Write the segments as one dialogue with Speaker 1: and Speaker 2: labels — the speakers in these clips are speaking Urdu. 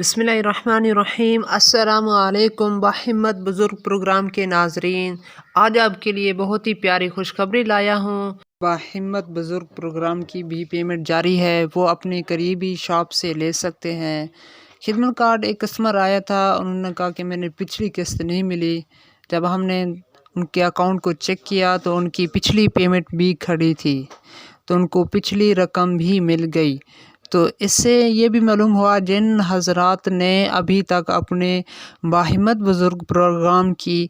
Speaker 1: بسم اللہ الرحمن الرحیم۔ السلام علیکم باہمت بزرگ پروگرام کے ناظرین، آج آپ کے لیے بہت ہی پیاری خوشخبری لایا ہوں۔ باہمت بزرگ پروگرام کی بھی پیمنٹ جاری ہے، وہ اپنے قریبی شاپ سے لے سکتے ہیں۔ خدمت کارڈ ایک کسٹمر آیا تھا، انہوں نے کہا کہ میں نے پچھلی قسط نہیں ملی۔ جب ہم نے ان کے اکاؤنٹ کو چیک کیا تو ان کی پچھلی پیمنٹ بھی کھڑی تھی، تو ان کو پچھلی رقم بھی مل گئی۔ تو اس سے یہ بھی معلوم ہوا جن حضرات نے ابھی تک اپنے باہمت بزرگ پروگرام کی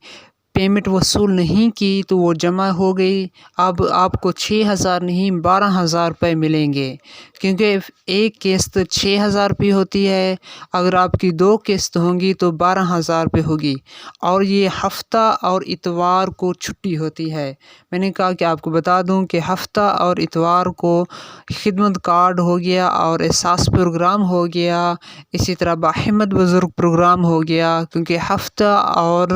Speaker 1: پیمنٹ وصول نہیں کی تو وہ جمع ہو گئی۔ اب آپ کو 6,000 نہیں 12,000 روپے ملیں گے، کیونکہ ایک قسط 6,000 روپے ہوتی ہے۔ اگر آپ کی 2 قسط ہوں گی تو 12,000 روپے ہوگی، اور یہ ہفتہ اور اتوار کو چھٹی ہوتی ہے۔ میں نے کہا کہ آپ کو بتا دوں کہ ہفتہ اور اتوار کو خدمت کارڈ ہو گیا اور احساس پروگرام ہو گیا، اسی طرح باہمت بزرگ پروگرام ہو گیا، کیونکہ ہفتہ اور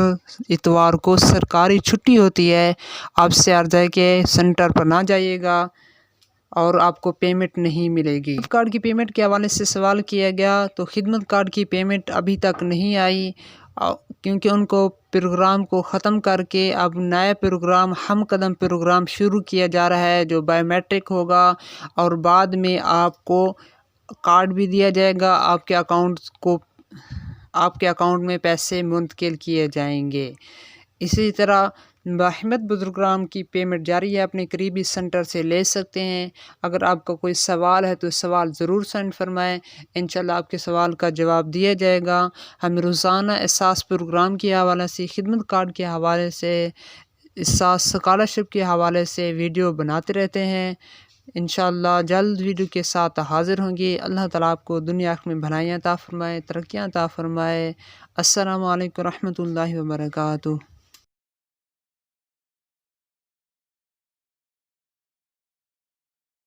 Speaker 1: اتوار کو سرکاری چھٹی ہوتی ہے۔ آپ سے عرض ہے کہ سینٹر پر نہ جائیے گا اور آپ کو پیمنٹ نہیں ملے گی۔ خدمت کارڈ کی پیمنٹ کے حوالے سے سوال کیا گیا تو خدمت کارڈ کی پیمنٹ ابھی تک نہیں آئی، کیونکہ ان کو پروگرام کو ختم کر کے اب نیا پروگرام ہم قدم پروگرام شروع کیا جا رہا ہے، جو بایو میٹرک ہوگا، اور بعد میں آپ کو کارڈ بھی دیا جائے گا، آپ کے اکاؤنٹ میں پیسے منتقل کیے جائیں گے۔ اسی طرح باہمت بزرگرام کی پیمنٹ جاری ہے، اپنے قریبی سینٹر سے لے سکتے ہیں۔ اگر آپ کا کوئی سوال ہے تو سوال ضرور سینڈ فرمائیں، انشاءاللہ آپ کے سوال کا جواب دیا جائے گا۔ ہم روزانہ احساس پروگرام کے حوالے سے، خدمت کارڈ کے حوالے سے، احساس اسکالرشپ کے حوالے سے ویڈیو بناتے رہتے ہیں۔ انشاءاللہ جلد ویڈیو کے ساتھ حاضر ہوں گے۔ اللہ تعالیٰ آپ کو دنیا آخرت میں بھلائیاں عطا فرمائے، ترقیاں عطا فرمائے۔ السلام علیکم ورحمۃ اللہ وبرکاتہ۔